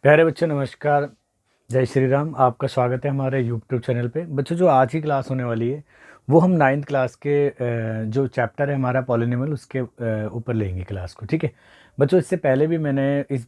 प्यारे बच्चों नमस्कार। जय श्री राम। आपका स्वागत है हमारे यूट्यूब चैनल पे। बच्चों जो आज की क्लास होने वाली है वो हम 9th क्लास के जो चैप्टर है हमारा पॉलिनॉमियल उसके ऊपर लेंगे क्लास को। ठीक है बच्चों, इससे पहले भी मैंने इस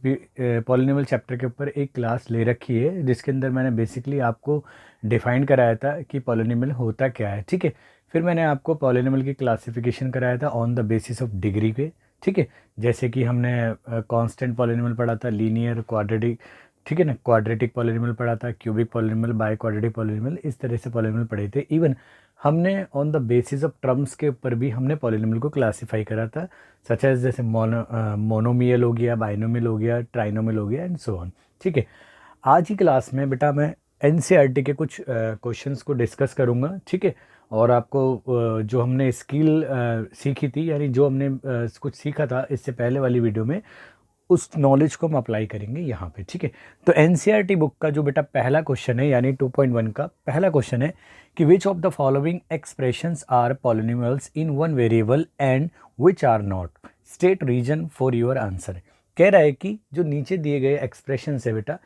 पॉलिनॉमियल चैप्टर के ऊपर एक क्लास ले रखी है जिसके अंदर मैंने बेसिकली आपको डिफाइन कराया था कि पॉलिनॉमियल होता क्या है। ठीक है, फिर मैंने आपको पॉलिनॉमियल की क्लासिफिकेशन कराया था on the basis of degree पे। ठीक है, जैसे कि हमने कांस्टेंट पॉलिनॉमियल पढ़ा था, लीनियर, क्वाड्रेटिक, ठीक है ना, क्वाड्रेटिक पॉलिनॉमियल पढ़ा था, cubic polynomial, by quadratic polynomial, इस तरह से पॉलिनॉमियल पढ़े थे। इवन हमने on the basis of terms के ऊपर भी हमने पॉलिनॉमियल को क्लासिफाई करा था, सच एज जैसे मोनोमियल हो गया, बाइनोमियल हो गया, ट्राइनोमियल हो गया एंड सो ऑन। ठीक है, आज की क्लास में बेटा मैं एनसीईआरटी के कुछ क्वेश्चंस को डिस्कस करूंगा। ठीक है, और आपको जो हमने स्किल सीखी थी, यानी जो हमने कुछ सीखा था इससे पहले वाली वीडियो में, उस नॉलेज को हम अप्लाई करेंगे यहाँ पे। ठीक है, तो एनसीईआरटी बुक का जो बेटा पहला क्वेश्चन है यानी 2.1 का पहला क्वेश्चन है कि which of the following expressions are polynomials in one variable and which are not, state reason for your answer. कह रहा है कि जो नीचे दिए गए एक्सप्रेशन है बेटा,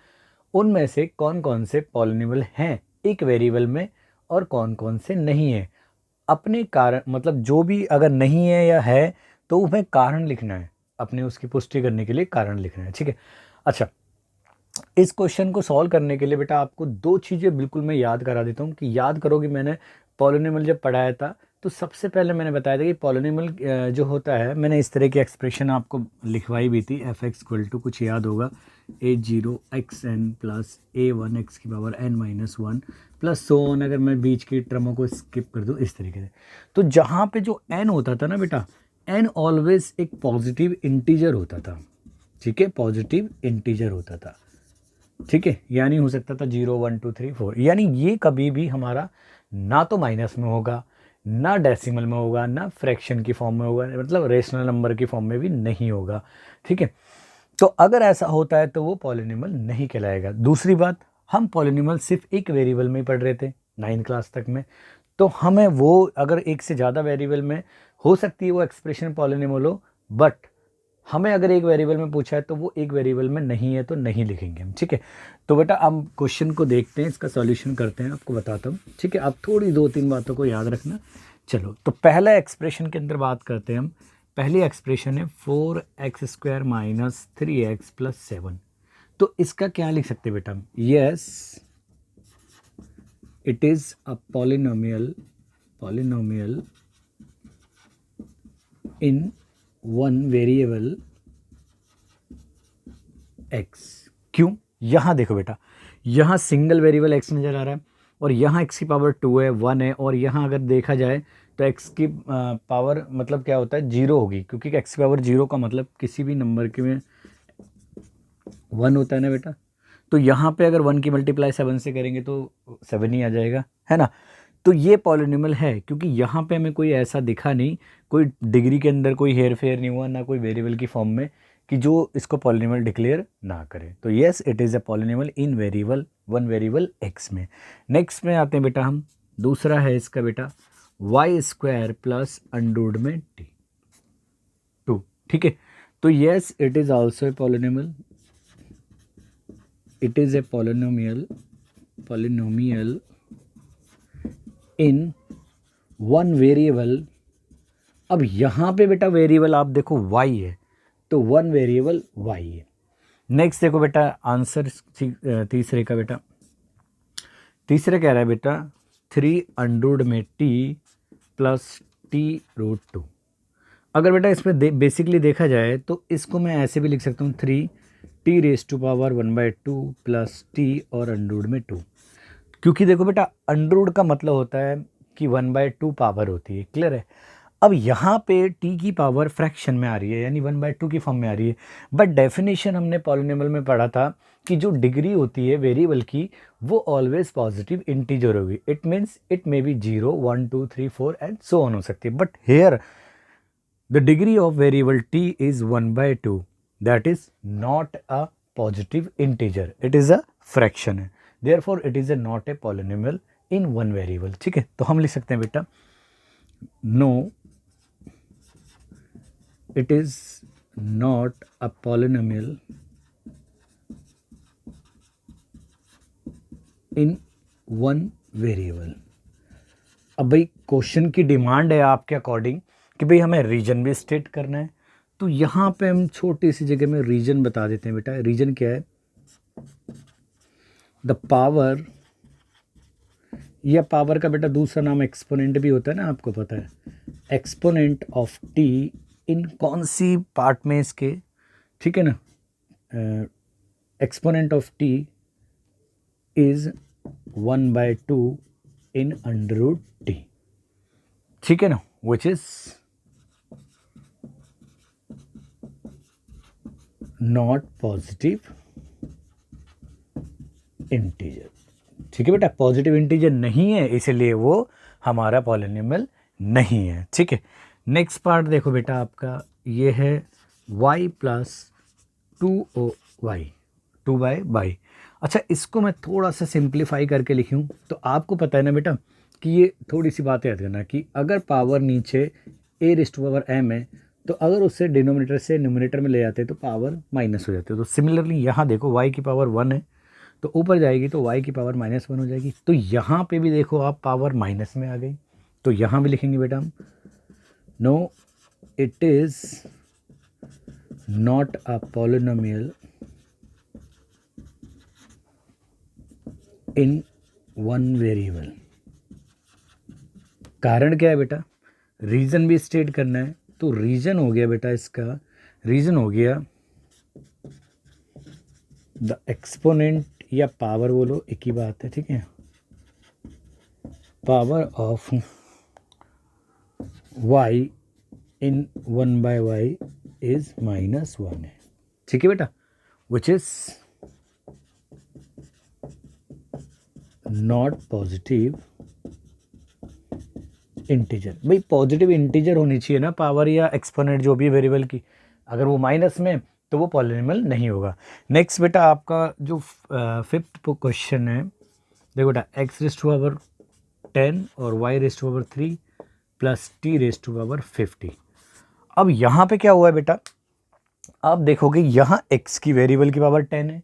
उनमें से कौन कौन से पॉलिनॉमियल हैं एक वेरिएबल में और कौन कौन से नहीं है। अपने कारण मतलब जो भी अगर नहीं है या है तो उसमें कारण लिखना है, अपने उसकी पुष्टि करने के लिए कारण लिखना है। ठीक है, अच्छा, इस क्वेश्चन को सॉल्व करने के लिए बेटा आपको दो चीज़ें बिल्कुल मैं याद करा देता हूँ कि याद करो कि मैंने पॉलिनॉमियल जब पढ़ाया था तो सबसे पहले मैंने बताया था कि पॉलिनॉमियल जो होता है, मैंने इस तरह की एक्सप्रेशन आपको लिखवाई भी थी। एफ एक्स इक्वल टू कुछ याद होगा a0 xn plus a1 x⁻n-1 plus so on. अगर मैं बीच की टर्मों को स्किप कर दूँ इस तरीके से, तो जहाँ पे जो n होता था ना बेटा, n ऑलवेज एक पॉजिटिव इंटीजर होता था। ठीक है, पॉजिटिव इंटीजर होता था। ठीक है, यानी हो सकता था 0 1 2 3 4, यानी ये कभी भी हमारा ना तो माइनस में होगा, ना डेसिमल में होगा, ना फ्रैक्शन की फॉर्म में होगा, मतलब रेशनल नंबर की फॉर्म में भी नहीं होगा। ठीक है, तो अगर ऐसा होता है तो वो पॉलिनॉमियल नहीं कहलाएगा। दूसरी बात, हम पॉलिनॉमियल सिर्फ एक वेरिएबल में ही पढ़ रहे थे 9th क्लास तक में, तो हमें वो अगर एक से ज़्यादा वेरिएबल में हो सकती है वो एक्सप्रेशन पॉलिनॉमियल हो, बट हमें अगर एक वेरिएबल में पूछा है तो वो एक वेरिएबल में नहीं है तो नहीं लिखेंगे हम। ठीक है, तो बेटा हम क्वेश्चन को देखते हैं, इसका सॉल्यूशन करते हैं, आपको बताता हूँ। ठीक है, आप थोड़ी 2-3 बातों को याद रखना। चलो, तो पहला एक्सप्रेशन के अंदर बात करते हैं हम। पहली एक्सप्रेशन है 4x² माइनस 3x प्लस 7। तो इसका क्या लिख सकते हैं बेटा हम? Yes, it is a polynomial in one variable x। क्यों? यहाँ देखो बेटा, यहाँ सिंगल वेरिएबल x नज़र आ रहा है और यहाँ x की पावर 2 है, 1 है, और यहाँ अगर देखा जाए तो x की पावर मतलब क्या होता है, 0 होगी, क्योंकि x की पावर 0 का मतलब किसी भी नंबर के में 1 होता है ना बेटा। तो यहाँ पे अगर 1 की मल्टीप्लाई 7 से करेंगे तो 7 ही आ जाएगा, है ना। तो ये पॉलिनॉमियल है क्योंकि यहाँ पे हमें कोई ऐसा दिखा नहीं, कोई डिग्री के अंदर कोई हेर फेर नहीं हुआ, ना कोई वेरिएबल की फॉर्म में कि जो इसको पॉलिनॉमियल डिक्लेयर ना करे। तो yes, it is a polynomial in variable one variable x में। नेक्स्ट में आते हैं बेटा हम, दूसरा है इसका बेटा y² प्लस अंडररूट में t 2। ठीक है, तो yes, it is also a polynomial, it is a polynomial in one variable. अब यहाँ पे बेटा वेरिएबल आप देखो y है, तो वन वेरिएबल y है। नेक्स्ट देखो बेटा आंसर तीसरे का बेटा, तीसरा कह रहा है बेटा 3 अंडररूट में t प्लस t√2। अगर बेटा इसमें बेसिकली देखा जाए तो इसको मैं ऐसे भी लिख सकता हूँ 3t⁻1/2 प्लस t और अंडररूट में 2, क्योंकि देखो बेटा अंडररूट का मतलब होता है कि 1/2 पावर होती है। क्लियर है? अब यहाँ पे t की पावर फ्रैक्शन में आ रही है, यानी 1/2 की फॉर्म में आ रही है। बट डेफिनेशन हमने पॉलिनॉमियल में पढ़ा था कि जो डिग्री होती है वेरिएबल की वो ऑलवेज पॉजिटिव इंटीजर होगी। It means it may be 0 1 2 3 4 and so on हो सकती है। But here the degree of variable t is 1/2, that is not a positive integer, it is a fraction है। Therefore it is a not a polynomial in one variable. ठीक है, तो हम लिख सकते हैं बेटा no, it is not a polynomial in one variable. अब भाई क्वेश्चन की डिमांड है आपके अकॉर्डिंग कि भाई हमें रीजन भी स्टेट करना है, तो यहाँ पे हम छोटी सी जगह में रीजन बता देते हैं बेटा। रीजन क्या है? द पावर, या पावर का बेटा दूसरा नाम एक्सपोनेंट भी होता है ना, आपको पता है। एक्सपोनेंट ऑफ टी इन कौन सी पार्ट में इसके, ठीक है ना, exponent of t is 1/2 in under root t, ठीक है ना, which is not positive integer. ठीक है बेटा, पॉजिटिव इंटीजर नहीं है, इसलिए वो हमारा पॉलिनोमियल नहीं है। ठीक है, नेक्स्ट पार्ट देखो बेटा, आपका ये है y प्लस 2y 2/y। अच्छा, इसको मैं थोड़ा सा सिंप्लीफाई करके लिखूँ तो आपको पता है ना बेटा कि ये थोड़ी सी बातें याद करना कि अगर पावर नीचे a⁻m है, तो अगर उससे डिनोमिनेटर से न्यूमरेटर में ले जाते हैं तो पावर माइनस हो जाती है। तो सिमिलरली यहाँ देखो y की पावर 1 है, तो ऊपर जाएगी तो y की पावर -1 हो जाएगी। तो यहाँ पे भी देखो आप, पावर माइनस में आ गई, तो यहाँ भी लिखेंगे बेटा हम, no it is not a polynomial in one variable. कारण क्या है बेटा? रीजन भी स्टेट करना है, तो रीजन हो गया बेटा इसका, रीजन हो गया द एक्सपोनेंट या पावर, बोलो एक ही बात है, ठीक है, power of y in 1/y is -1 है, ठीक है बेटा, विच इज नॉट पॉजिटिव इंटीजर। भाई पॉजिटिव इंटीजर होनी चाहिए ना पावर या एक्सपोनेंट जो भी वेरिएबल की, अगर वो माइनस में तो वो पॉलिनोमियल नहीं होगा। नेक्स्ट बेटा आपका जो फिफ्थ क्वेश्चन है, देखो बेटा x⁻10 और y⁻3 प्लस t⁻50। अब यहाँ पे क्या हुआ है बेटा, आप देखोगे यहाँ x की वेरिएबल की पावर 10 है,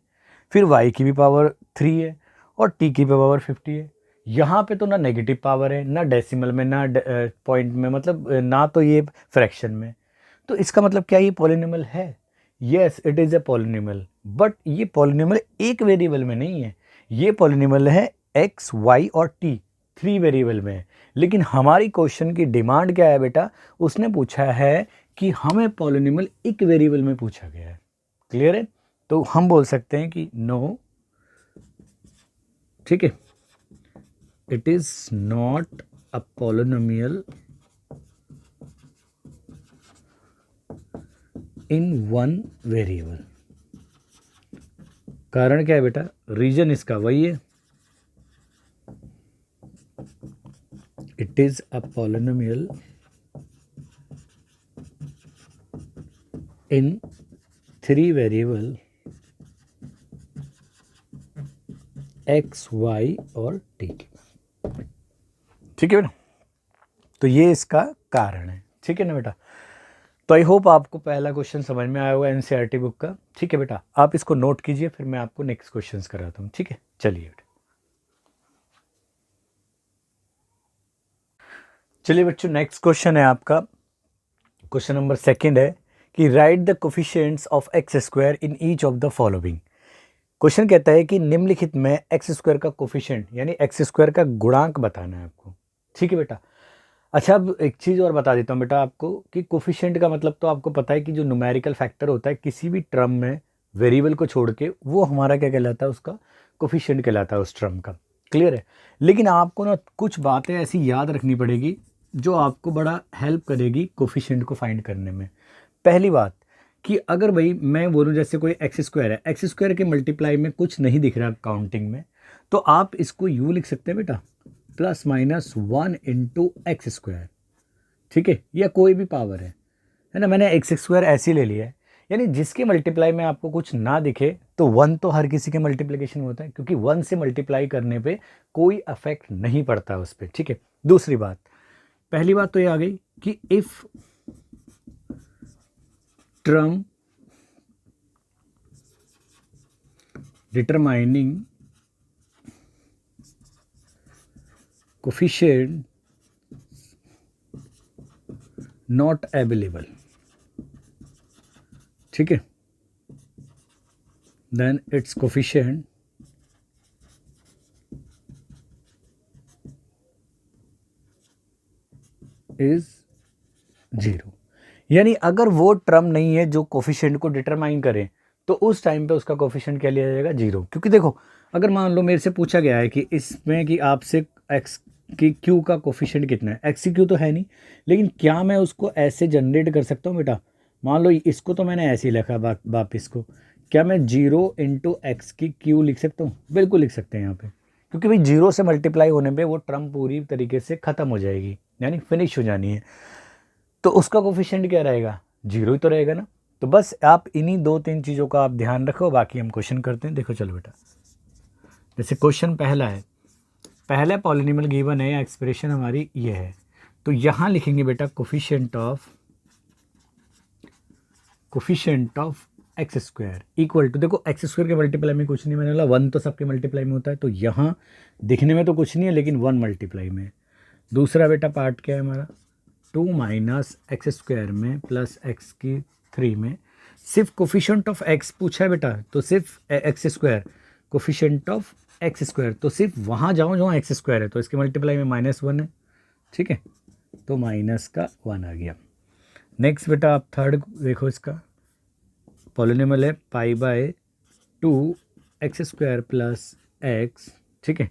फिर y की भी पावर 3 है और t की भी पावर 50 है। यहाँ पे तो ना नेगेटिव पावर है, ना डेसिमल में, ना पॉइंट में, मतलब ना तो ये फ्रैक्शन में। तो इसका मतलब क्या ये पॉलिनोमियल है? Yes, it is a polynomial, but ये पॉलिनोमियल एक वेरिएबल में नहीं है, ये पॉलिनोमियल है x, y और t 3 वेरिएबल में है। लेकिन हमारी क्वेश्चन की डिमांड क्या है बेटा? उसने पूछा है कि हमें पॉलिनोमियल एक वेरिएबल में पूछा गया है। क्लियर है? तो हम बोल सकते हैं कि नो, ठीक है, it is not a polynomial in one variable। कारण क्या है बेटा? रीजन इसका वही है, it is a polynomial in 3 variable x, y और t। ठीक है बेटा, तो ये इसका कारण है। ठीक है ना बेटा, तो आई होप आपको पहला क्वेश्चन समझ में आया होगा एनसीईआरटी बुक का। ठीक है बेटा, आप इसको नोट कीजिए, फिर मैं आपको नेक्स्ट क्वेश्चंस कराता हूँ। ठीक है, चलिए बेटा, चलिए बच्चों, नेक्स्ट क्वेश्चन है आपका, क्वेश्चन नंबर 2 है कि right the coefficients of x² in each of the following. Question कहता है कि निम्नलिखित में x² का कोफिशिएंट यानी x² का गुणांक बताना है आपको। ठीक है बेटा, अच्छा अब एक चीज़ और बता देता हूँ बेटा आपको कि कोफिशिएंट का मतलब तो आपको पता है कि जो न्यूमेरिकल फैक्टर होता है किसी भी टर्म में वेरिएबल को छोड़ के, वो हमारा क्या कहलाता है? उसका कोफिशिएंट कहलाता है उस टर्म का। क्लियर है? लेकिन आपको ना कुछ बातें ऐसी याद रखनी पड़ेगी जो आपको बड़ा हेल्प करेगी कोफिशिएंट को फाइंड करने में। पहली बात कि अगर भाई मैं बोलूँ जैसे कोई x² है, x² के मल्टीप्लाई में कुछ नहीं दिख रहा काउंटिंग में, तो आप इसको यूँ लिख सकते हैं बेटा, +-1 इंटू x²। ठीक है, या कोई भी पावर है ना, मैंने x² ऐसे ले लिया है, यानी जिसके मल्टीप्लाई में आपको कुछ ना दिखे तो 1 तो हर किसी के मल्टीप्लिकेशन होता है, क्योंकि 1 से मल्टीप्लाई करने पे कोई अफेक्ट नहीं पड़ता उस पर। ठीक है, दूसरी बात, पहली बात तो ये आ गई कि if term determining coefficient not available, ठीक है, देन इट्स कोफिशिएंट इज 0। यानी अगर वो टर्म नहीं है जो कोफिशिएंट को डिटरमाइन करे तो उस टाइम पे उसका कोफिशिएंट क्या लिया जाएगा, 0। क्योंकि देखो अगर मान लो मेरे से पूछा गया है कि इसमें कि आपसे एक्स की क्यू का कोफिशिएंट कितना है, एक्स की क्यू तो है नहीं, लेकिन क्या मैं उसको ऐसे जनरेट कर सकता हूँ बेटा। मान लो इसको तो मैंने ऐसे ही लिखा वापिस को, क्या मैं 0 इंटू एक्स की क्यू लिख सकता हूँ? बिल्कुल लिख सकते हैं यहाँ पे, क्योंकि भाई 0 से मल्टीप्लाई होने पे वो टर्म पूरी तरीके से ख़त्म हो जाएगी, यानी फिनिश हो जानी है। तो उसका कोफिशिएंट क्या रहेगा, 0 ही तो रहेगा ना। तो बस आप इन्हीं 2-3 चीज़ों का आप ध्यान रखो, बाकी हम क्वेश्चन करते हैं। देखो चलो बेटा, जैसे क्वेश्चन पहला है, पहला पॉलिनॉमियल गिवन है, एक्सप्रेशन हमारी ये है, तो यहाँ लिखेंगे बेटा coefficient of x square equal to, देखो एक्स स्क्वायर के मल्टीप्लाई में कुछ नहीं, मैंने बोला 1 तो सबके मल्टीप्लाई में होता है, तो यहाँ दिखने में तो कुछ नहीं है लेकिन 1 मल्टीप्लाई में। दूसरा बेटा पार्ट क्या है हमारा, 2 माइनस एक्स स्क्वायर में प्लस एक्स की 3 में, सिर्फ कोफिशिएंट ऑफ एक्स पूछा है बेटा, तो सिर्फ x square, coefficient of x square, तो सिर्फ वहाँ जाओ जहाँ एक्स स्क्वायर है, तो इसके मल्टीप्लाई में -1 है, ठीक है, तो माइनस का 1 आ गया। नेक्स्ट बेटा आप थर्ड देखो, इसका पॉलिनॉमियल है π/2 एक्स स्क्वायर प्लस एक्स, ठीक है,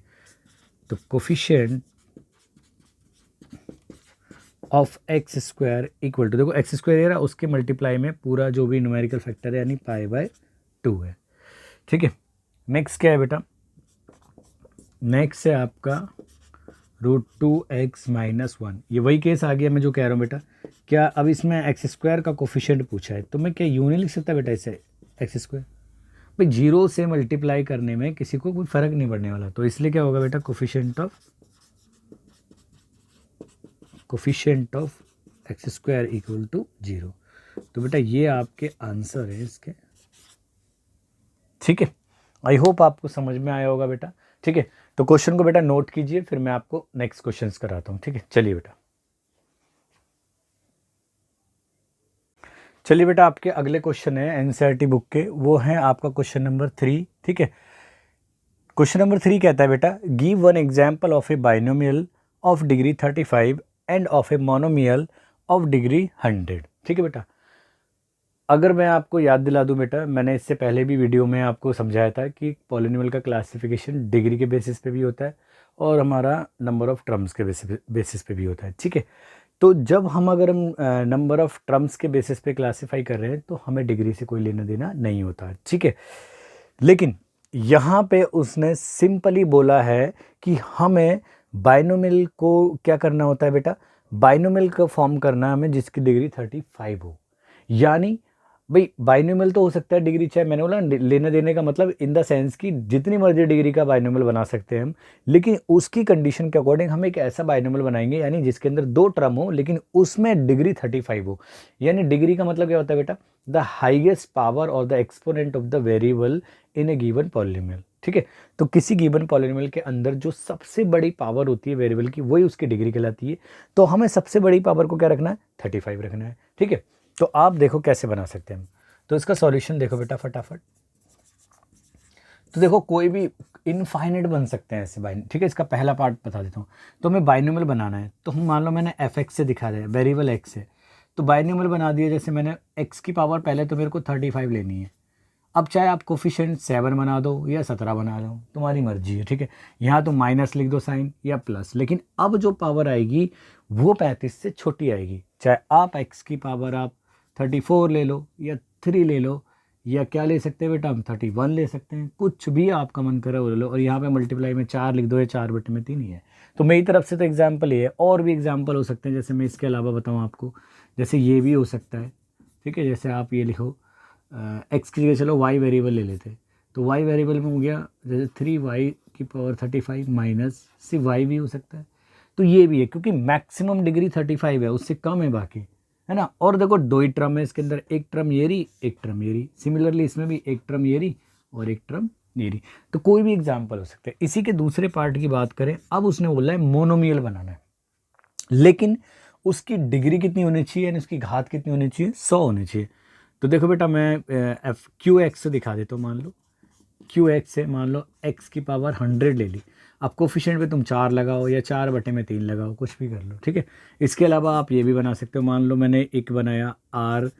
तो coefficient of x square equal to, देखो एक्स स्क्वायर ये रहा, उसके मल्टीप्लाई में पूरा जो भी न्यूमेरिकल फैक्टर है यानी π/2 है, ठीक है। नेक्स्ट क्या है बेटा, नेक्स्ट है आपका √2x - 1, ये वही केस आ गया मैं जो कह रहा हूँ बेटा। क्या अब इसमें एक्स स्क्वायर का कोफिशिएंट पूछा है, तो मैं क्या यूं नहीं लिख सकता बेटा इसे एक्स स्क्वायर, भाई 0 से मल्टीप्लाई करने में किसी को कोई फ़र्क नहीं पड़ने वाला, तो इसलिए क्या होगा बेटा, coefficient of x square equal to 0। तो बेटा ये आपके आंसर है इसके, ठीक है। आई होप आपको समझ में आया होगा बेटा, ठीक है। तो क्वेश्चन को बेटा नोट कीजिए, फिर मैं आपको नेक्स्ट क्वेश्चंस कराता हूँ, ठीक है। चलिए बेटा आपके अगले क्वेश्चन है एनसीईआरटी बुक के, वो है आपका क्वेश्चन नंबर 3, ठीक है। क्वेश्चन नंबर 3 कहता है बेटा, give one example of A binomial of degree 35 end of a monomial of degree 100, ठीक है बेटा। अगर मैं आपको याद दिला दूं बेटा, मैंने इससे पहले भी वीडियो में आपको समझाया था कि पॉलिनॉमियल का क्लासिफिकेशन डिग्री के बेसिस पे भी होता है और हमारा नंबर ऑफ़ टर्म्स के बेसिस पे भी होता है, ठीक है। तो जब हम नंबर ऑफ़ टर्म्स के बेसिस पे क्लासीफाई कर रहे हैं तो हमें डिग्री से कोई लेना देना नहीं होता, ठीक है। लेकिन यहाँ पे उसने सिंपली बोला है कि हमें बाइनोमियल को क्या करना होता है बेटा, बाइनोमियल का फॉर्म करना है हमें जिसकी डिग्री 35 हो। यानी भाई बाइनोमियल तो हो सकता है डिग्री, चाहे मैंने बोला लेने देने का मतलब इन द सेंस कि जितनी मर्जी डिग्री का बाइनोमियल बना सकते हैं हम, लेकिन उसकी कंडीशन के अकॉर्डिंग हम एक ऐसा बाइनोमियल बनाएंगे यानी जिसके अंदर 2 टर्म हो लेकिन उसमें डिग्री 35 हो। यानी डिग्री का मतलब क्या होता है बेटा, द हाइएस्ट पावर और the exponent of the variable in A given polynomial, ठीक है। तो किसी गिवन पॉलिनोमियल के अंदर जो सबसे बड़ी पावर होती है वेरिएबल की, वही उसकी डिग्री कहलाती है। तो हमें सबसे बड़ी पावर को क्या रखना है, 35 रखना है, ठीक है। तो आप देखो कैसे बना सकते हैं हम, तो इसका सॉल्यूशन देखो बेटा फटाफट। तो देखो कोई भी इनफाइनाइट बन सकते हैं ऐसे ठीक है। इसका पहला पार्ट बता देता हूँ। तो हमें बाइनोमियल बनाना है, तो हम मान लो मैंने fx से दिखा दिया, वेरिएबल x है, तो बाइनोमियल बना दिया। जैसे मैंने x की पावर पहले तो मेरे को 35 लेनी है। अब चाहे आप कोफिशिएंट 7 बना दो या 17 बना दो, तुम्हारी मर्जी है, ठीक है। यहाँ तो माइनस लिख दो साइन या प्लस, लेकिन अब जो पावर आएगी वो 35 से छोटी आएगी। चाहे आप x की पावर आप 34 ले लो या 3 ले लो या क्या ले सकते हैं बेटा, हम 31 ले सकते हैं, कुछ भी आपका मन करे वो ले लो। और यहाँ पे मल्टीप्लाई में 4 लिख दो या 4 बटे में 3 ही है। तो मेरी तरफ से तो एग्जाम्पल ये है, और भी एग्जाम्पल हो सकते हैं। जैसे मैं इसके अलावा बताऊँ आपको, जैसे ये भी हो सकता है, ठीक है। जैसे आप ये लिखो एक्स की जगह चलो वाई वेरिएबल ले लेते, तो वाई वेरिएबल में हो गया जैसे 3y की पावर 35 माइनस सिर्फ वाई भी हो सकता है। तो ये भी है क्योंकि मैक्सिमम डिग्री 35 है, उससे कम है बाकी, है ना। और देखो 2 ही टर्म है इसके अंदर, एक टर्म ये रही, एक टर्म ये रही। सिमिलरली इसमें भी एक टर्म ये रही और एक टर्म नहीं रही। तो कोई भी एग्जाम्पल हो सकता है। इसी के दूसरे पार्ट की बात करें, अब उसने बोला है मोनोमियल बनाना है, लेकिन उसकी डिग्री कितनी होनी चाहिए, यानी उसकी घात कितनी होनी चाहिए, 100 होनी चाहिए। तो देखो बेटा, मैं एफ क्यू एक्स से दिखा देता हूँ। मान लो क्यू एक्स से, मान लो एक्स की पावर 100 ले ली। अब कोफिशिएंट पे तुम 4 लगाओ या 4/3 लगाओ, कुछ भी कर लो, ठीक है। इसके अलावा आप ये भी बना सकते हो। मान लो मैंने एक बनाया आर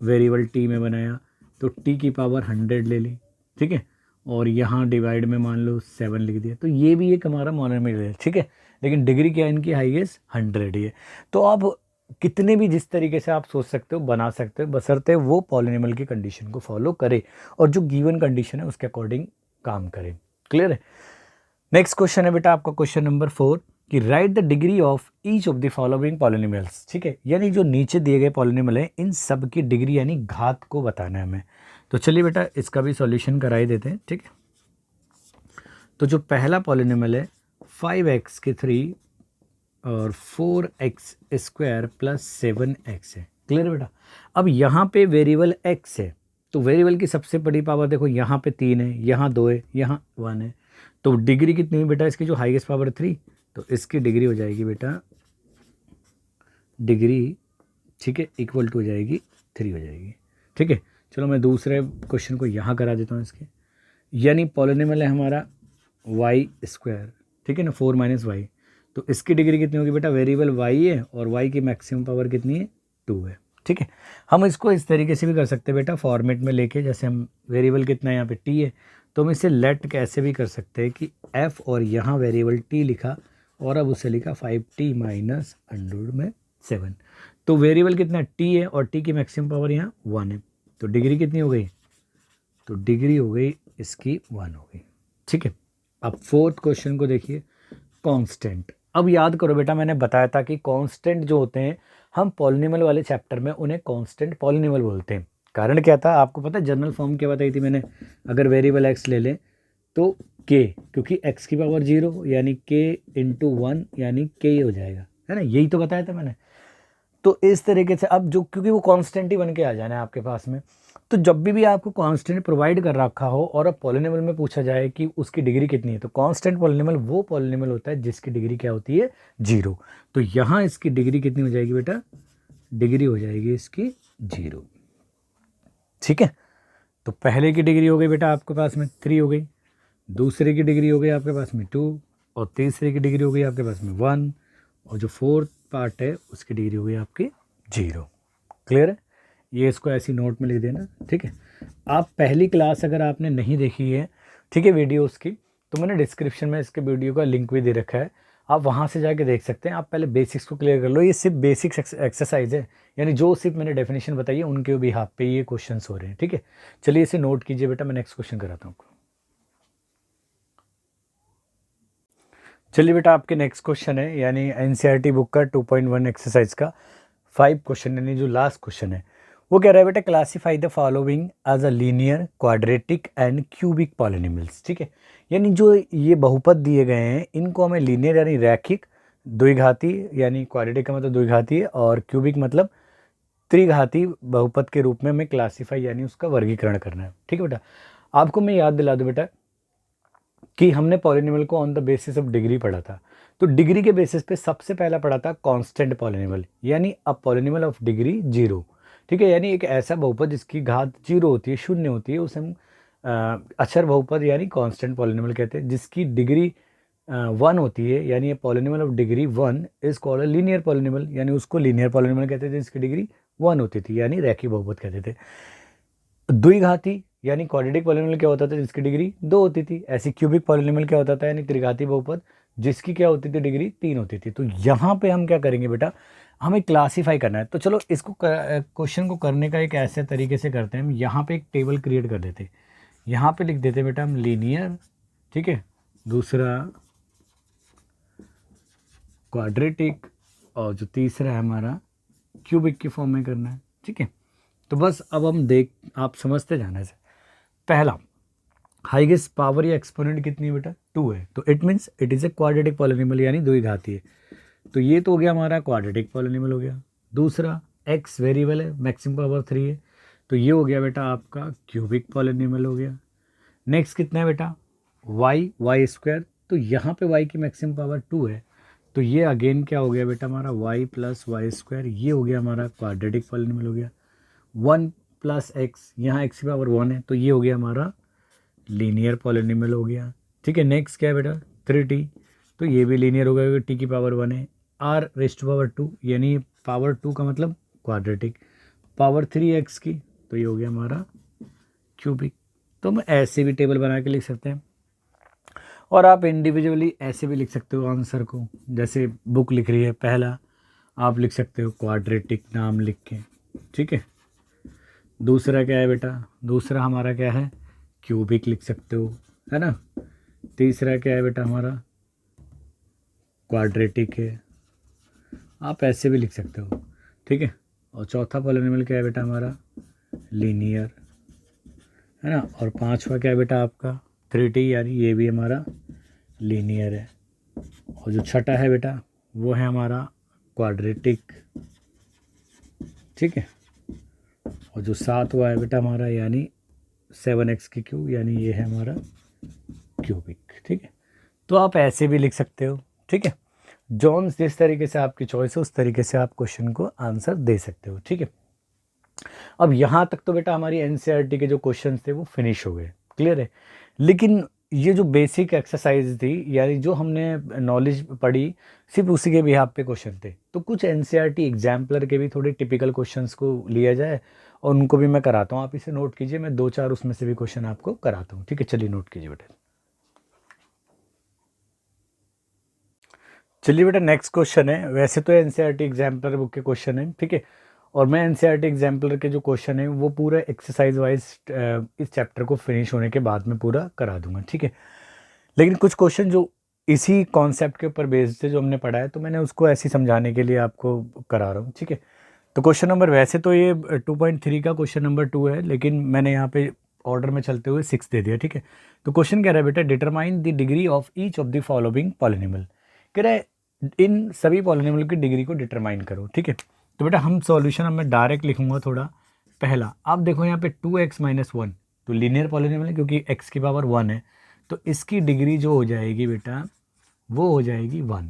वेरिएबल टी में बनाया, तो टी की पावर 100 ले ली, ठीक है, और यहाँ डिवाइड में मान लो 7 लिख दिया। तो ये भी एक हमारा मोनोमियल है, ठीक है, लेकिन डिग्री क्या है इनकी, हाईएस्ट 100 ही है। तो आप कितने भी जिस तरीके से आप सोच सकते हो बना सकते हो, बशर्ते वो पॉलिनॉमियल की कंडीशन को फॉलो करे और जो गिवन कंडीशन है उसके अकॉर्डिंग काम करे। क्लियर है। नेक्स्ट क्वेश्चन है बेटा आपका क्वेश्चन नंबर 4 कि right the degree of each of the following polynomials. ठीक है, यानी जो नीचे दिए गए पॉलिनॉमियल है इन सब की डिग्री यानी घात को बताना है हमें। तो चलिए बेटा इसका भी सॉल्यूशन करा ही देते हैं, ठीक है। तो जो पहला पॉलिनॉमियल है 5x के 3 और 4x स्क्वायर प्लस 7x है। क्लियर बेटा। अब यहाँ पे वेरिएबल x है, तो वेरिएबल की सबसे बड़ी पावर देखो, यहाँ पे 3 है, यहाँ 2 है, यहाँ 1 है। तो डिग्री कितनी हुई बेटा इसकी, जो हाईएस्ट पावर 3, तो इसकी डिग्री हो जाएगी बेटा, डिग्री, ठीक है, इक्वल टू हो जाएगी 3 हो जाएगी, ठीक है। चलो मैं दूसरे क्वेश्चन को यहाँ करा देता हूँ इसके। यानी पॉलिनॉमियल है हमारा y स्क्वायर, ठीक है ना, 4 - y, तो इसकी डिग्री कितनी होगी बेटा, वेरिएबल y है और y की मैक्सिमम पावर कितनी है, 2 है, ठीक है। हम इसको इस तरीके से भी कर सकते हैं बेटा, फॉर्मेट में लेके, जैसे हम वेरिएबल कितना है यहाँ पे t है, तो हम इसे लेट कैसे भी कर सकते हैं कि f और यहाँ वेरिएबल t लिखा और अब उसे लिखा 5t माइनस 100 में 7। तो वेरिएबल कितना t है और t की मैक्सिमम पावर यहाँ 1 है, तो डिग्री कितनी हो गई, तो डिग्री हो गई इसकी 1 हो गई, ठीक है। अब फोर्थ क्वेश्चन को देखिए, कांस्टेंट। अब याद करो बेटा, मैंने बताया था कि कांस्टेंट जो होते हैं हम पॉलिनॉमियल वाले चैप्टर में उन्हें कांस्टेंट पॉलिनॉमियल बोलते हैं। कारण क्या था आपको पता है, जनरल फॉर्म क्या बताई थी मैंने, अगर वेरिएबल x ले लें तो k, क्योंकि x की पावर 0 यानी k इंटू 1 यानी k हो जाएगा, है ना, यही तो बताया था मैंने। तो इस तरीके से अब जो, क्योंकि वो कांस्टेंट ही बन के आ जाना है आपके पास में, तो जब भी आपको कांस्टेंट प्रोवाइड कर रखा हो और अब पॉलिनॉमियल में पूछा जाए कि उसकी डिग्री कितनी है, तो कांस्टेंट पॉलिनॉमियल वो पॉलिनॉमियल होता है जिसकी डिग्री क्या होती है, 0। तो यहाँ इसकी डिग्री कितनी हो जाएगी बेटा, डिग्री हो जाएगी इसकी 0, ठीक है। तो पहले की डिग्री हो गई बेटा आपके पास में 3 हो गई, दूसरे की डिग्री हो गई आपके पास में 2 और तीसरे की डिग्री हो गई आपके पास में 1 और जो फोर्थ पार्ट है उसकी डिग्री हो गई आपकी 0। क्लियर है, ये इसको ऐसी नोट में लिख देना, ठीक है। आप पहली क्लास अगर आपने नहीं देखी है, ठीक है, वीडियो उसकी, तो मैंने डिस्क्रिप्शन में इसके वीडियो का लिंक भी दे रखा है, आप वहाँ से जाके देख सकते हैं। आप पहले बेसिक्स को क्लियर कर लो, ये सिर्फ बेसिक्स एक्सरसाइज है, यानी जो सिर्फ मैंने डेफिनेशन बताई है उनके बिहाफ पे ये क्वेश्चन हो रहे हैं, ठीक है। चलिए इसे नोट कीजिए बेटा, मैं नेक्स्ट क्वेश्चन कराता हूँ। चलिए बेटा आपके नेक्स्ट क्वेश्चन है, यानी एनसीईआरटी बुक का 2.1 एक्सरसाइज का 5 क्वेश्चन, यानी जो लास्ट क्वेश्चन है वो कह रहा है बेटा, classify the following as a linear, quadratic and cubic polynomials. ठीक है, यानी जो ये बहुपद दिए गए हैं इनको हमें लीनियर यानी रैखिक, द्विघाती यानी क्वाड्रेटिक का मतलब द्विघाती है, और क्यूबिक मतलब त्रिघाती बहुपद के रूप में हमें क्लासीफाई यानी उसका वर्गीकरण करना है। ठीक है बेटा, आपको मैं याद दिला दूं बेटा कि हमने पॉलिनॉमियल को on the basis of degree पढ़ा था। तो डिग्री के बेसिस पे सबसे पहला पढ़ा था कांस्टेंट पॉलिनॉमियल, यानी अ पॉलिनॉमियल ऑफ डिग्री 0। ठीक है, यानी एक ऐसा बहुपद जिसकी घात 0 होती है, शून्य होती है, उसे हम अक्षर बहुपद यानी कांस्टेंट पॉलिनॉमियल कहते हैं। जिसकी डिग्री 1 होती है, यानी polynomial of degree 1 is called a linear polynomial, यानी उसको लीनियर पॉलिनॉमियल कहते थे जिसकी डिग्री 1 होती थी, यानी रैखिक बहुपद कहते थे। द्विघाती यानी क्वाड्रेटिक पॉलिनॉमियल क्या होता था जिसकी डिग्री 2 होती थी। ऐसी क्यूबिक पॉलिनॉमियल क्या होता था, यानी त्रिघाती बहुपद जिसकी क्या होती थी, डिग्री 3 होती थी। तो यहाँ पे हम क्या करेंगे बेटा, हमें क्लासीफाई करना है। तो चलो इसको क्वेश्चन को करने का एक ऐसे तरीके से करते हैं, हम यहाँ पे एक टेबल क्रिएट कर देते, यहाँ पे लिख देते बेटा हम लीनियर, ठीक है, दूसरा क्वाड्रेटिक, और जो तीसरा है हमारा क्यूबिक की फॉर्म में करना है। ठीक है, तो बस अब हम आप समझते जाना है। पहला, हाईएस्ट पावर या एक्सपोनेंट कितनी है बेटा, 2 है, तो it means it is a quadratic polynomial यानी द्विघाती है। तो ये तो हो गया हमारा क्वाड्रेटिक पॉलिनॉमियल हो गया। दूसरा, एक्स वेरिएबल है, मैक्सिमम पावर 3 है, तो ये हो गया बेटा आपका क्यूबिक पॉलिनॉमियल हो गया। नेक्स्ट कितना है बेटा वाई स्क्वायर, तो यहाँ पे y की मैक्सिमम पावर 2 है, तो ये अगेन क्या हो गया बेटा हमारा y प्लस वाई स्क्वायर, ये हो गया हमारा क्वाड्रेटिक पॉलिनोमियल हो गया। 1 प्लस एक्स, यहाँ x की पावर 1 है, तो ये हो गया हमारा लीनियर पॉलिनोमियल हो गया। ठीक है, नेक्स्ट क्या है बेटा 3t, तो ये भी लीनियर हो गया क्योंकि t की पावर 1 है। r रेस्ट टू पावर 2, यानी पावर 2 का मतलब क्वाड्रेटिक, पावर 3x की, तो ये हो गया हमारा क्यूबिक। तो हम ऐसे भी टेबल बना के लिख सकते हैं, और आप इंडिविजुअली ऐसे भी लिख सकते हो आंसर को, जैसे बुक लिख रही है पहला आप लिख सकते हो क्वाड्रेटिक नाम लिख के। ठीक है, दूसरा क्या है बेटा, दूसरा हमारा क्या है क्यूबिक लिख सकते हो, है ना। तीसरा क्या है बेटा हमारा क्वाड्रेटिक है, आप ऐसे भी लिख सकते हो। ठीक है, और चौथा पॉलिनोमियल क्या है बेटा हमारा लीनियर, है ना। और पांचवा क्या है बेटा आपका 3t, यानी ये भी हमारा लीनियर है। और जो छठा है बेटा वो है हमारा क्वाड्रेटिक। ठीक है, और जो सातवां है बेटा हमारा यानी 7x की क्यूब, यानी ये है हमारा क्यूबिक। ठीक है, तो आप ऐसे भी लिख सकते हो। ठीक है, जॉन्स जिस तरीके से आपकी चॉइस है उस तरीके से आप क्वेश्चन को आंसर दे सकते हो। ठीक है, अब यहाँ तक तो बेटा हमारी एनसीईआरटी के जो क्वेश्चन थे वो फिनिश हो गए, क्लियर है। लेकिन ये जो बेसिक एक्सरसाइज थी, यानी जो हमने नॉलेज पढ़ी सिर्फ उसी के बिहाफ पे क्वेश्चन थे, तो कुछ एनसीईआरटी एग्जाम्पलर के भी थोड़े टिपिकल क्वेश्चंस को लिया जाए और उनको भी मैं कराता हूँ। आप इसे नोट कीजिए, मैं 2-4 उसमें से भी क्वेश्चन आपको कराता हूँ। ठीक है, चलिए नोट कीजिए बेटा। चलिए बेटा नेक्स्ट क्वेश्चन है, वैसे तो एनसीईआरटी एग्जाम्पलर बुक के क्वेश्चन है। ठीक है, और मैं एनसीईआरटी एग्जाम्पलर के जो क्वेश्चन है वो पूरा एक्सरसाइज वाइज इस चैप्टर को फिनिश होने के बाद में पूरा करा दूंगा। ठीक है, लेकिन कुछ क्वेश्चन जो इसी कॉन्सेप्ट के ऊपर बेस्ड थे जो हमने पढ़ा है, तो मैंने उसको ऐसे समझाने के लिए आपको करा रहा हूँ। ठीक है, तो क्वेश्चन नंबर, वैसे तो ये 2.3 का क्वेश्चन नंबर 2 है, लेकिन मैंने यहाँ पे ऑर्डर में चलते हुए 6 दे दिया। ठीक है, तो क्वेश्चन कह रहा है बेटा determine the degree of each of the following polynomial, कह रहा है इन सभी पॉलिनोमियल की डिग्री को डिटरमाइन करो। ठीक है, तो बेटा हम सॉल्यूशन अब मैं डायरेक्ट लिखूंगा थोड़ा। पहला आप देखो यहाँ पे 2x - 1, तो लीनियर पॉलिनोमियल है क्योंकि x की पावर 1 है, तो इसकी डिग्री जो हो जाएगी बेटा वो हो जाएगी 1।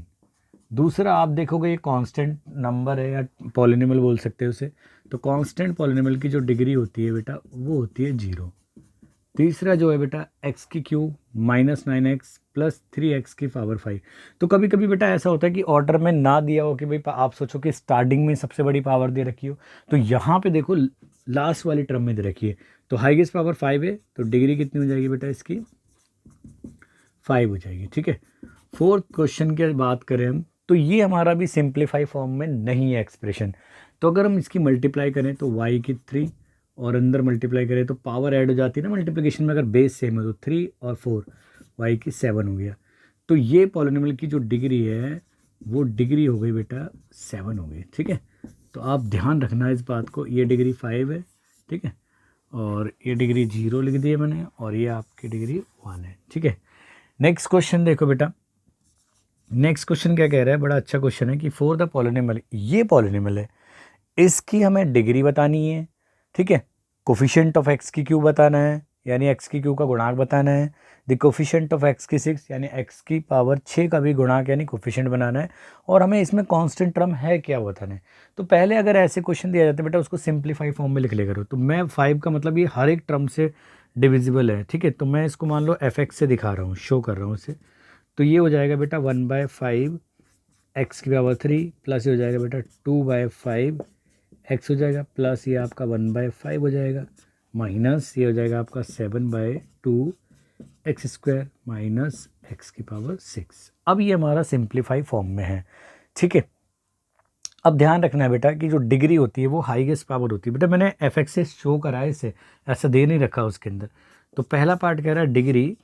दूसरा आप देखोगे ये कांस्टेंट नंबर है या पॉलिनोमियल बोल सकते हो उसे, तो कांस्टेंट पॉलिनोमियल की जो डिग्री होती है बेटा वो होती है 0। तीसरा जो है बेटा x की क्यूब -9x प्लस 3x की पावर 5। तो कभी कभी बेटा ऐसा होता है कि ऑर्डर में ना दिया हो कि भाई आप सोचो कि स्टार्टिंग में सबसे बड़ी पावर दे रखी हो, तो यहाँ पे देखो लास्ट वाली टर्म में दे रखी है, तो हाईएस्ट पावर 5 है, तो डिग्री कितनी हो जाएगी बेटा इसकी 5 हो जाएगी। ठीक है, फोर्थ क्वेश्चन की बात करें हम, तो ये हमारा भी सिंप्लीफाई फॉर्म में नहीं है एक्सप्रेशन, तो अगर हम इसकी मल्टीप्लाई करें तो y की 3 और अंदर मल्टीप्लाई करें तो पावर ऐड हो जाती है ना मल्टीप्लिकेशन में, अगर बेस सेम है तो 3 और 4 y की 7 हो गया, तो ये पॉलिनोमियल की जो डिग्री है वो डिग्री हो गई बेटा 7 हो गई। ठीक है, तो आप ध्यान रखना इस बात को, ये डिग्री 5 है। ठीक है, और ये डिग्री 0 लिख दी है मैंने, और ये आपकी डिग्री 1 है। ठीक है, नेक्स्ट क्वेश्चन देखो बेटा, नेक्स्ट क्वेश्चन क्या कह रहा है, बड़ा अच्छा क्वेश्चन है कि फॉर द पॉलिनोमियल, ये पॉलिनोमियल है इसकी हमें डिग्री बतानी है। ठीक है, कोफिशिएंट ऑफ एक्स की क्यूब बताना है, यानी एक्स की क्यूब का गुणांक बताना है। द कोफिशिएंट ऑफ एक्स की 6, यानी एक्स की पावर 6 का भी गुणांक यानी कोफिशिएंट बनाना है, और हमें इसमें कांस्टेंट टर्म है क्या बताना है। तो पहले अगर ऐसे क्वेश्चन दिया जाता है बेटा उसको सिंप्लीफाई फॉर्म में लिख ले करो, तो मैं 5 का मतलब ये हर एक टर्म से डिविजिबल है। ठीक है, तो मैं इसको मान लो एफ से दिखा रहा हूँ, शो कर रहा हूँ इसे, तो ये हो जाएगा बेटा 1/5 एक्स की पावर 3 प्लस ये हो जाएगा बेटा 2/5 एक्स हो जाएगा, प्लस ये आपका 1/5 हो जाएगा, माइनस ये हो जाएगा आपका 7/2 एक्स स्क्वायर माइनस एक्स की पावर 6। अब ये हमारा सिंप्लीफाई फॉर्म में है। ठीक है, अब ध्यान रखना है बेटा कि जो डिग्री होती है वो हाईएस्ट पावर होती है। बेटा मैंने एफ से शो करा है इसे, ऐसा दे नहीं रखा उसके अंदर। तो पहला पार्ट कह रहा है डिग्री,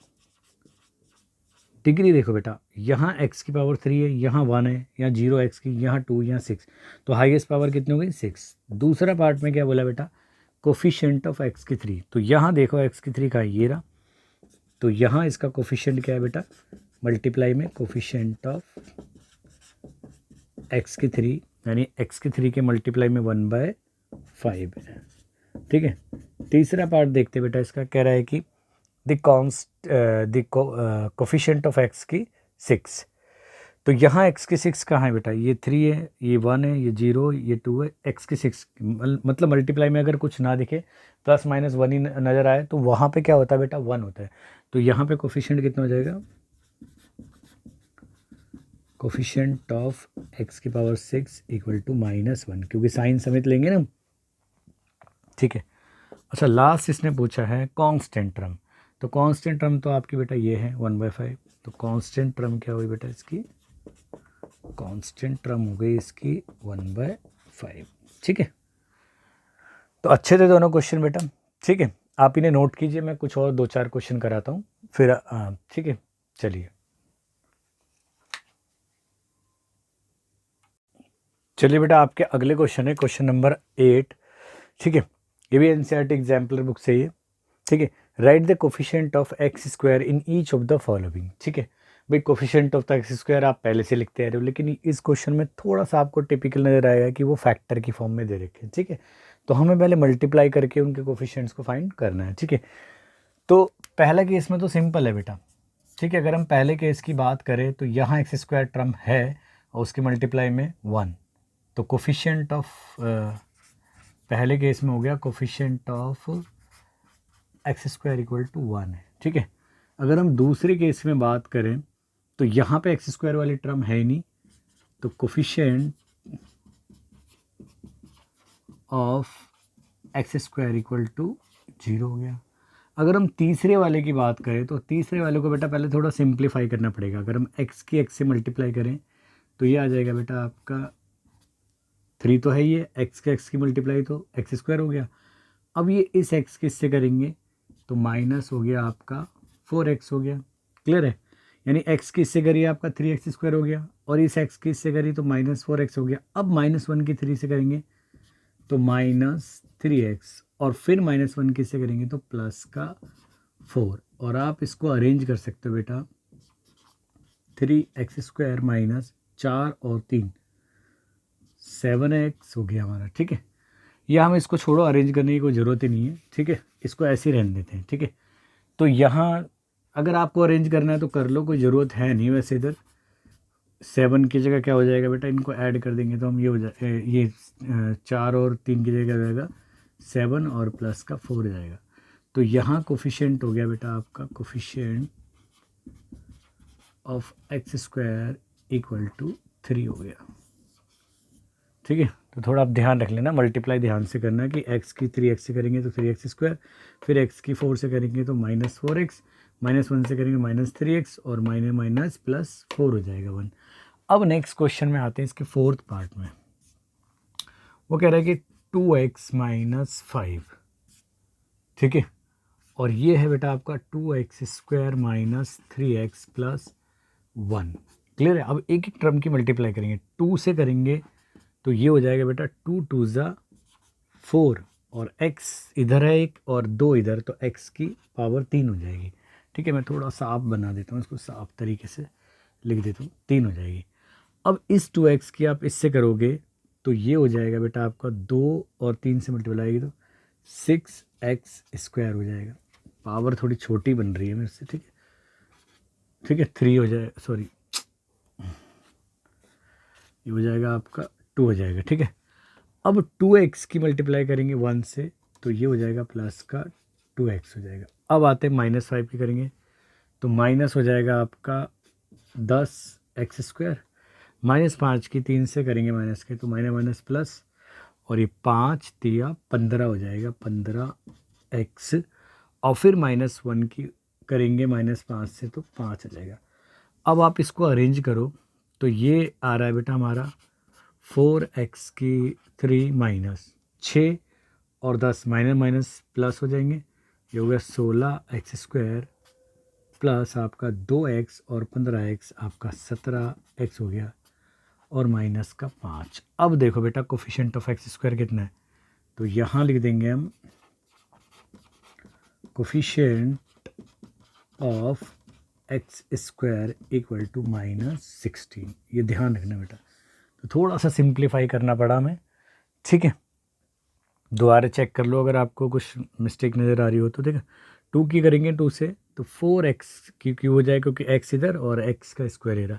डिग्री देखो बेटा यहाँ x की पावर 3 है, यहाँ 1 है, यहाँ 0x की, यहाँ 2, यहाँ 6, तो हाईएस्ट पावर कितनी हो गई 6। दूसरा पार्ट में क्या बोला बेटा कोफिशिएंट ऑफ x की 3, तो यहाँ देखो x की 3 का ये रहा, तो यहाँ इसका कोफिशिएंट क्या है बेटा मल्टीप्लाई में कोफिशिएंट ऑफ x की 3, यानी x की 3 के मल्टीप्लाई में 1/5 है। ठीक है, तीसरा पार्ट देखते बेटा इसका कह रहा है कि द कोफिशिएंट ऑफ एक्स की 6। तो यहाँ एक्स की 6 कहाँ है बेटा, ये 3 है, ये 1 है, ये 0, ये 2 है, एक्स की 6 मतलब मल्टीप्लाई में अगर कुछ ना दिखे प्लस माइनस 1 ही नज़र आए तो वहाँ पे क्या होता है बेटा, 1 होता है। तो यहाँ पे कोफिशिएंट कितना हो जाएगा, कोफिशिएंट ऑफ एक्स की पावर 6 इक्वल टू -1, क्योंकि साइन समेत लेंगे ना, ठीक है। अच्छा, लास्ट इसने पूछा है कांस्टेंट टर्म। तो कांस्टेंट टर्म तो आपकी बेटा ये है 1/5। तो कांस्टेंट टर्म क्या हुई बेटा इसकी, कांस्टेंट टर्म हो गई इसकी 1/5, ठीक है। तो अच्छे थे दोनों क्वेश्चन बेटा, ठीक है। आप इन्हें नोट कीजिए, मैं कुछ और 2-4 क्वेश्चन कराता हूँ फिर, ठीक है। चलिए बेटा, आपके अगले क्वेश्चन है क्वेश्चन नंबर 8, ठीक है। ये भी एनसीईआरटी एग्जाम्पलर बुक से ही है, ठीक है। Right the coefficient of x square in each of the following, ठीक है। भाई coefficient of the x square आप पहले से लिखते आ रहे हो, लेकिन इस क्वेश्चन में थोड़ा सा आपको टिपिकल नज़र आएगा कि वो फैक्टर की फॉर्म में दे रखे हैं, ठीक है। तो हमें पहले मल्टीप्लाई करके उनके कोफिशिएंट्स को फाइंड करना है, ठीक है। तो पहला केस में तो सिंपल है बेटा, ठीक है। अगर हम पहले केस की बात करें तो यहाँ एक्स स्क्वायर टर्म है और उसकी मल्टीप्लाई में 1, तो कोफिशिएंट ऑफ पहले केस में हो गया coefficient of x square equal to 1 है, ठीक है। अगर हम दूसरे केस में बात करें तो यहाँ पे एक्स स्क्वायर वाली टर्म है ही नहीं, तो coefficient of x square equal to 0 हो गया। अगर हम तीसरे वाले की बात करें तो तीसरे वाले को बेटा पहले थोड़ा सिंप्लीफाई करना पड़ेगा। अगर हम एक्स की एक्स से मल्टीप्लाई करें तो ये आ जाएगा बेटा आपका 3 तो है ही है, एक्स के एक्स की मल्टीप्लाई तो एक्स स्क्वायर हो गया। अब ये इस एक्स के इससे करेंगे तो माइनस हो गया आपका 4x हो गया, क्लियर है। यानी एक्स की इससे करिए आपका 3x स्क्वायर हो गया, और इस एक्स की इससे करिए तो -4x हो गया। अब -1 की 3 से करेंगे तो -3x, और फिर -1 की से करेंगे तो प्लस का 4, और आप इसको अरेंज कर सकते हो बेटा 3x स्क्वायर माइनस 4 और 3 7x हो गया हमारा, ठीक है। या हम इसको छोड़ो, अरेंज करने की कोई ज़रूरत ही नहीं है, ठीक है। इसको ऐसे ही रहने देते हैं, ठीक है। तो यहाँ अगर आपको अरेंज करना है तो कर लो, कोई ज़रूरत है नहीं। वैसे इधर 7 की जगह क्या हो जाएगा बेटा, इनको ऐड कर देंगे तो हम ये हो जाए, ये 4 और 3 की जगह क्या हो जाएगा 7 और प्लस का 4 हो जाएगा। तो यहाँ कोफिशिएंट हो गया बेटा आपका coefficient of x square equal to 3 हो गया, ठीक है। तो थोड़ा आप ध्यान रख लेना, मल्टीप्लाई ध्यान से करना कि x की 3x से करेंगे तो 3x स्क्वायर, फिर x की 4 से करेंगे तो -4x, -1 से करेंगे -3x, और माइनस प्लस 4 हो जाएगा 1। अब नेक्स्ट क्वेश्चन में आते हैं इसके फोर्थ पार्ट में। वो कह रहा है कि 2x - 5, ठीक है। और ये है बेटा आपका 2x square minus 3x plus 1, clear है। अब एक एक टर्म की मल्टीप्लाई करेंगे, 2 से करेंगे तो ये हो जाएगा बेटा 2 2 ज़ा 4, और x इधर है एक और 2 इधर, तो x की पावर 3 हो जाएगी, ठीक है। मैं थोड़ा साफ बना देता हूँ इसको, साफ तरीके से लिख देता हूँ, 3 हो जाएगी। अब इस 2x की आप इससे करोगे तो ये हो जाएगा बेटा आपका 2 और 3 से मल्टीप्लाई आएगी तो 6x स्क्वायर हो जाएगा। पावर थोड़ी छोटी बन रही है मेरे से, ठीक है, ठीक है। 3 हो जाए, सॉरी, ये हो जाएगा आपका 2 हो जाएगा, ठीक है। अब 2x की मल्टीप्लाई करेंगे 1 से तो ये हो जाएगा प्लस का 2x हो जाएगा। अब आते हैं -5 की करेंगे तो माइनस हो जाएगा आपका 10x स्क्वायर, -5 की 3 से करेंगे माइनस के तो माइनस प्लस, और ये 5 3 15 हो जाएगा 15x, और फिर -1 की करेंगे -5 से तो 5 आ जाएगा। अब आप इसको अरेंज करो तो ये आ रहा है बेटा हमारा 4x की 3 माइनस 6 और 10 माइनस प्लस हो जाएंगे, ये हो गया 16x स्क्वायर प्लस आपका 2x और 15x आपका 17x हो गया, और माइनस का 5। अब देखो बेटा कोफिशिएंट ऑफ एक्स स्क्वायर कितना है, तो यहाँ लिख देंगे हम coefficient of x square equal to -16। ये ध्यान रखना बेटा, तो थोड़ा सा सिंप्लीफाई करना पड़ा हमें, ठीक है। दोबारा चेक कर लो अगर आपको कुछ मिस्टेक नज़र आ रही हो तो। देखो 2 की करेंगे 2 से तो 4x क्योंकि हो जाएगा क्योंकि x इधर और x का स्क्वायर इधर।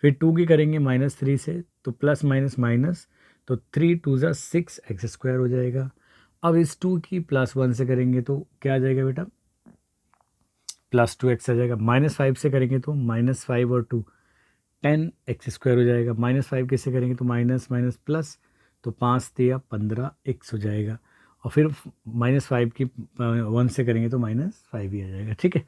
फिर 2 की करेंगे -3 से तो प्लस माइनस माइनस तो 3 2 ज़ा 6x² हो जाएगा। अब इस 2 की +1 से करेंगे तो क्या आ जाएगा बेटा, +2x आ जाएगा। -5 से करेंगे तो -5 और 2 10x² हो जाएगा। -5 किससे करेंगे तो माइनस माइनस प्लस तो 5 तिया 15x हो जाएगा। और फिर -5 की 1 से करेंगे तो -5 ही आ जाएगा। ठीक है,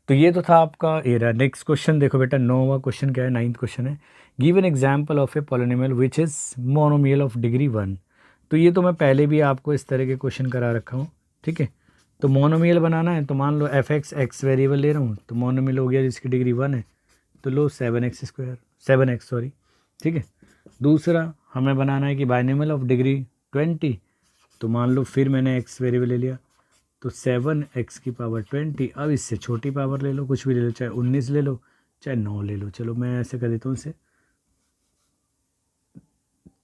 तो ये तो था आपका एरा। नेक्स्ट क्वेश्चन देखो बेटा, 9वां क्वेश्चन क्या है, 9th क्वेश्चन है, give an example of a polynomial which is monomial of degree 1। तो ये तो मैं पहले भी आपको इस तरह के क्वेश्चन करा रखा हूँ। ठीक है, तो मोनोमियल बनाना है तो मान लो x वेरिएबल ले रहा हूँ तो मोनोमियल हो गया जिसकी डिग्री 1 है तो लो 7x सॉरी। ठीक है, दूसरा हमें बनाना है कि बाइनोमियल ऑफ डिग्री 20, तो मान लो फिर मैंने x वेरिएबल ले लिया तो 7x की पावर 20। अब इससे छोटी पावर ले लो, कुछ भी ले लो, चाहे 19 ले लो चाहे 9 ले लो। चलो मैं ऐसे कर देता हूँ, इसे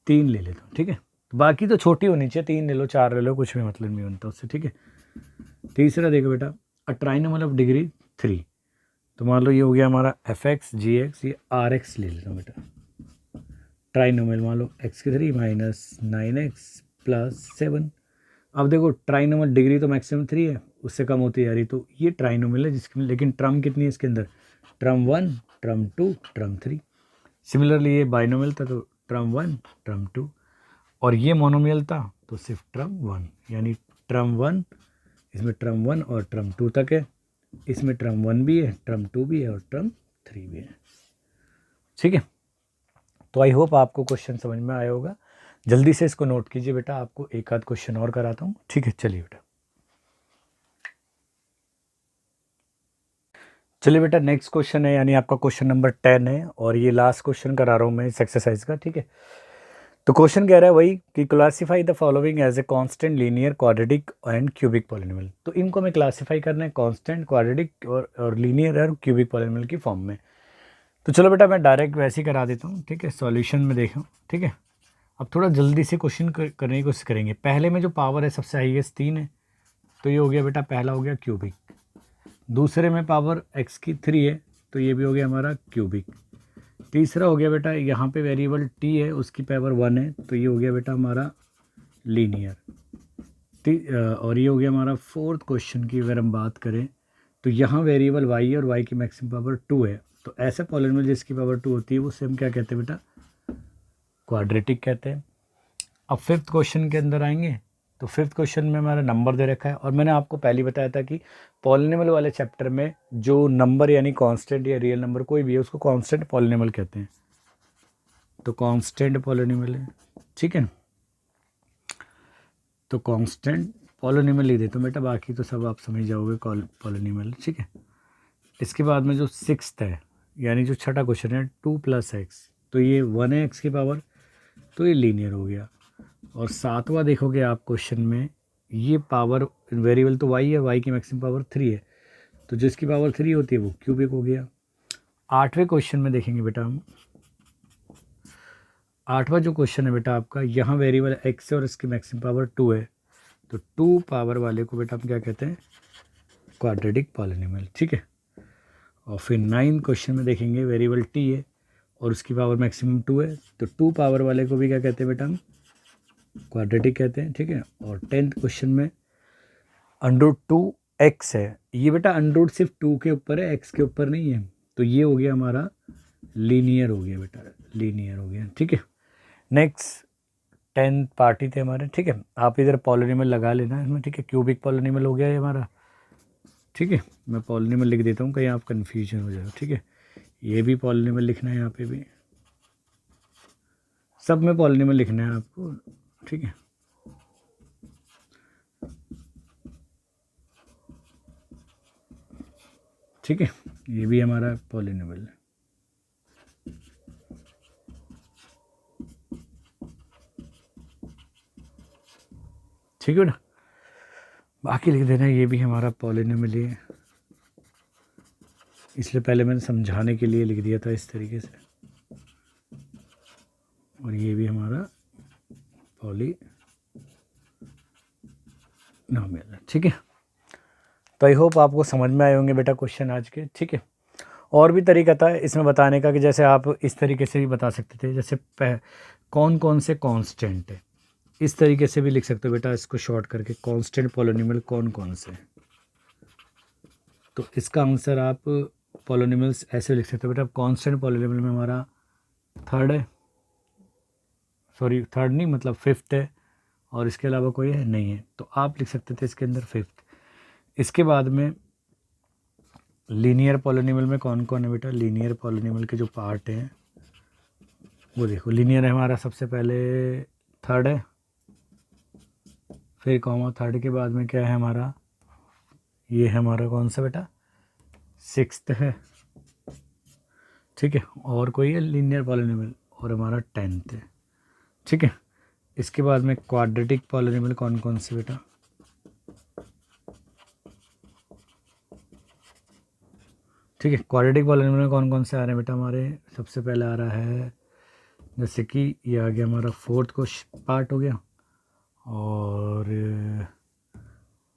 3 ले लेता हूँ। ठीक है, तो बाकी तो छोटी होनी चाहिए, 3 ले लो 4 ले लो, कुछ भी मतलब नहीं बनता उससे। ठीक है, तीसरा देखो बेटा, अ ट्राइनोमियल ऑफ डिग्री 3, तो मान लो ये हो गया हमारा fx gx, ये rx ले लेता हूँ बेटा। ट्राइनोमियल मान लो x³ -9x + 7। अब देखो ट्राइनोमियल डिग्री तो मैक्सिमम 3 है, उससे कम होती है यारी, तो ये ट्राइनोमियल है जिसके, लेकिन ट्रम कितनी है इसके अंदर, ट्रम 1 ट्रम 2 ट्रम 3। सिमिलरली ये बाइनोमियल था तो ट्रम 1 ट्रम 2, और ये मोनोमियल था तो सिर्फ ट्रम 1, यानी ट्रम 1, इसमें ट्रम 1 और ट्रम 2 तक है, इसमें ट्रम 1 भी है, ट्रम 2 भी है और ट्रम 3 भी है। ठीक है, तो आई होप आपको क्वेश्चन समझ में आया होगा। जल्दी से इसको नोट कीजिए बेटा, आपको एक आध क्वेश्चन और कराता हूँ। ठीक है, चलिए बेटा, चलिए बेटा, नेक्स्ट क्वेश्चन है यानी आपका क्वेश्चन नंबर 10 है, और ये लास्ट क्वेश्चन करा रहा हूँ मैं इस एक्सरसाइज का। ठीक है, तो क्वेश्चन कह रहा है वही कि classify the following as a constant, linear, quadratic and cubic polynomial. तो इनको हमें क्लासीफाई करना है कांस्टेंट, क्वाड्रेटिक और लीनियर और क्यूबिक पॉलिनोमियल की फॉर्म में। तो चलो बेटा मैं डायरेक्ट वैसे ही करा देता हूँ। ठीक है, सॉल्यूशन में देखो। ठीक है, अब थोड़ा जल्दी से क्वेश्चन करने की कोशिश करेंगे। पहले में जो पावर है सबसे हाईएस्ट 3 है, तो ये हो गया बेटा, पहला हो गया क्यूबिक। दूसरे में पावर x की 3 है, तो ये भी हो गया हमारा क्यूबिक। तीसरा हो गया बेटा, यहाँ पे वेरिएबल t है, उसकी पावर 1 है, तो ये हो गया बेटा हमारा लीनियर। और ये हो गया हमारा फोर्थ क्वेश्चन की अगर हम बात करें, तो यहाँ वेरिएबल y है और y की मैक्सिमम पावर 2 है, तो ऐसे पॉलिनोमियल जिसकी पावर 2 होती है वो हम क्या कहते हैं बेटा, क्वाड्रेटिक कहते हैं। अब फिफ्थ क्वेश्चन के अंदर आएंगे, तो फिफ्थ क्वेश्चन में हमारा नंबर दे रखा है, और मैंने आपको पहले बताया था कि पॉलिनोमियल वाले चैप्टर में जो नंबर यानी कांस्टेंट या रियल नंबर कोई भी है उसको कांस्टेंट पॉलिनोमियल कहते हैं, तो कांस्टेंट पॉलिनोमियल है। ठीक है, तो कांस्टेंट पॉलिनोमियल लिख देता हूँ बेटा, बाकी तो सब आप समझ जाओगे पॉलिनोमियल। ठीक है, इसके बाद में जो सिक्स्थ है यानी जो छठा क्वेश्चन है 2 + x, तो ये 1 है x की पावर, तो ये लीनियर हो गया। और सातवां देखोगे आप क्वेश्चन में, ये पावर वेरिएबल तो y है, y की मैक्सिमम पावर 3 है, तो जिसकी पावर 3 होती है वो क्यूबिक हो गया। आठवें क्वेश्चन में देखेंगे बेटा हम, आठवां जो क्वेश्चन है बेटा आपका, यहाँ वेरिएबल x है और इसकी मैक्सिमम पावर 2 है, तो 2 पावर वाले को बेटा हम क्या कहते हैं, क्वाड्रेटिक पॉलिनोमियल। ठीक है, और फिर 9 क्वेश्चन में देखेंगे वेरिएबल t है और उसकी पावर मैक्सिमम 2 है, तो 2 पावर वाले को भी क्या कहते हैं बेटा हम, क्वाड्रेटिक कहते हैं। ठीक है, और 10th क्वेश्चन में √2x है, ये बेटा अंडरूट सिर्फ 2 के ऊपर है, x के ऊपर नहीं है, तो ये हो गया हमारा लीनियर हो गया बेटा, लीनियर हो गया। ठीक है, नेक्स्ट 10th पार्टी थे हमारे। ठीक है, आप इधर पॉलिनोमियल लगा लेना इसमें। ठीक है, क्यूबिक पॉलिनोमियल हो गया ये हमारा। ठीक है, मैं पॉलिनोमियल लिख देता हूँ कहीं आप कन्फ्यूजन हो जाए। ठीक है, ये भी पॉलिनोमियल लिखना है, यहाँ पे भी सब में पॉलिनोमियल लिखना है आपको। ठीक है, ठीक है, ये भी हमारा पॉलिनोमियल है। ठीक है बेटा, बाकी लिख देना, ये भी हमारा पॉलिनोमियल है, इसलिए पहले मैंने समझाने के लिए लिख दिया था इस तरीके से, और ये भी हमारा पॉलिनोमियल है। ठीक है, तो आई होप आपको समझ में आए होंगे बेटा क्वेश्चन आज के, ठीक है। और भी तरीका था इसमें बताने का कि जैसे आप इस तरीके से भी बता सकते थे, जैसे कौन कौन से कांस्टेंट है, इस तरीके से भी लिख सकते हो बेटा इसको शॉर्ट करके, कांस्टेंट पॉलिनोमियल कौन कौन से। तो इसका आंसर आप पॉलिनोमियल्स ऐसे लिख सकते हो बेटा, कांस्टेंट पॉलिनोमियल में हमारा थर्ड है, सॉरी थर्ड नहीं मतलब फिफ्थ है, और इसके अलावा कोई है नहीं है, तो आप लिख सकते थे इसके अंदर फिफ्थ। इसके बाद में लीनियर पॉलिनोमियल में कौन कौन है बेटा, लीनियर पॉलिनोमियल के जो पार्ट हैं वो देखो, लीनियर है हमारा सबसे पहले थर्ड है, फिर कॉमा थर्ड के बाद में क्या है हमारा, ये है हमारा कौन सा बेटा, सिक्स्थ है, ठीक है। और कोई है लीनियर पॉलिनोमियल, और हमारा टेंथ है, ठीक है। इसके बाद में क्वाड्रेटिक पॉलिनोमियल कौन कौन से बेटा, ठीक है। क्वाड्रेटिक पॉलिनोमियल में कौन कौन से आ रहे हैं बेटा हमारे, सबसे पहले आ रहा है जैसे कि ये आ गया हमारा फोर्थ को पार्ट हो गया, और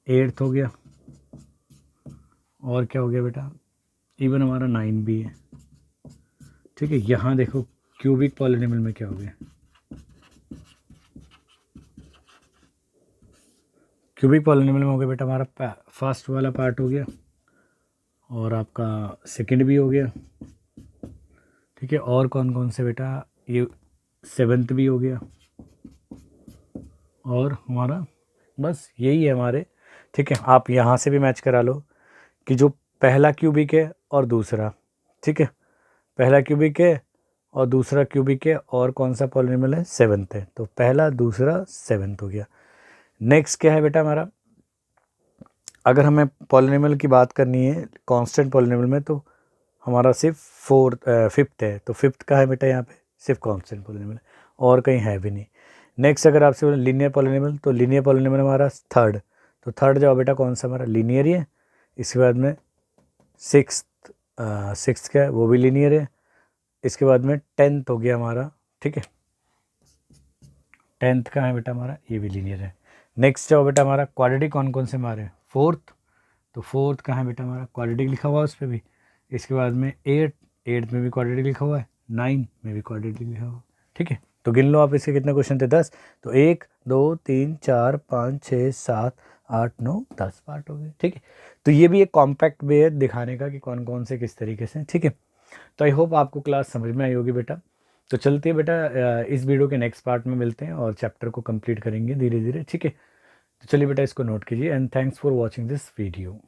एट्थ हो गया, और क्या हो गया बेटा, इवन हमारा 9 भी है, ठीक है। यहाँ देखो क्यूबिक पॉलिनोमियल में क्या हो गया, क्यूबिक पॉलिनोमियल में हो गया बेटा हमारा फर्स्ट वाला पार्ट हो गया, और आपका सेकंड भी हो गया, ठीक है। और कौन कौन से बेटा, ये सेवन्थ भी हो गया, और हमारा बस यही है हमारे, ठीक है। आप यहाँ से भी मैच करा लो कि जो पहला क्यूबिक है और दूसरा, ठीक है, पहला क्यूबिक है और दूसरा क्यूबिक है, और कौन सा पॉलिनोमियल है, सेवन्थ है, तो पहला दूसरा सेवन्थ हो गया। नेक्स्ट क्या है बेटा हमारा, अगर हमें पॉलिनोमियल की बात करनी है कांस्टेंट पॉलिनोमियल में, तो हमारा सिर्फ फिफ्थ है, तो फिफ्थ का है बेटा यहाँ पे सिर्फ कांस्टेंट पॉलिनोमियल, और कहीं है भी नहीं। नेक्स्ट अगर आपसे बोले लीनियर पॉलिनोमियल, तो लीनियर पॉलिनोमियल हमारा थर्ड, तो थर्ड जाओ बेटा कौन सा हमारा, लीनियर ही है। इसके बाद में सिक्स्थ क्या है, वो भी लीनियर है। इसके बाद में टेंथ हो गया हमारा, ठीक है, टेंथ का है बेटा हमारा, ये भी लीनियर है। नेक्स्ट जाओ बेटा हमारा क्वाड्रेटिक कौन कौन से हमारे, फोर्थ, तो फोर्थ का है बेटा हमारा क्वाड्रेटिक लिखा हुआ है उस पर भी। इसके बाद में एट्थ में भी क्वाड्रेटिक लिखा हुआ है, 9 में भी क्वाड्रेटिक लिखा हुआ है, ठीक है। तो गिन लो आप इसके कितने क्वेश्चन थे, 10, तो 1 2 3 4 5 6 7 8 9 10 पार्ट हो गए, ठीक है। तो ये भी एक कॉम्पैक्ट वे है दिखाने का कि कौन कौन से किस तरीके से, ठीक है। तो आई होप आपको क्लास समझ में आई होगी बेटा। तो चलते हैं बेटा, इस वीडियो के नेक्स्ट पार्ट में मिलते हैं और चैप्टर को कंप्लीट करेंगे धीरे धीरे, ठीक है। तो चलिए बेटा इसको नोट कीजिए, and thanks for watching this video.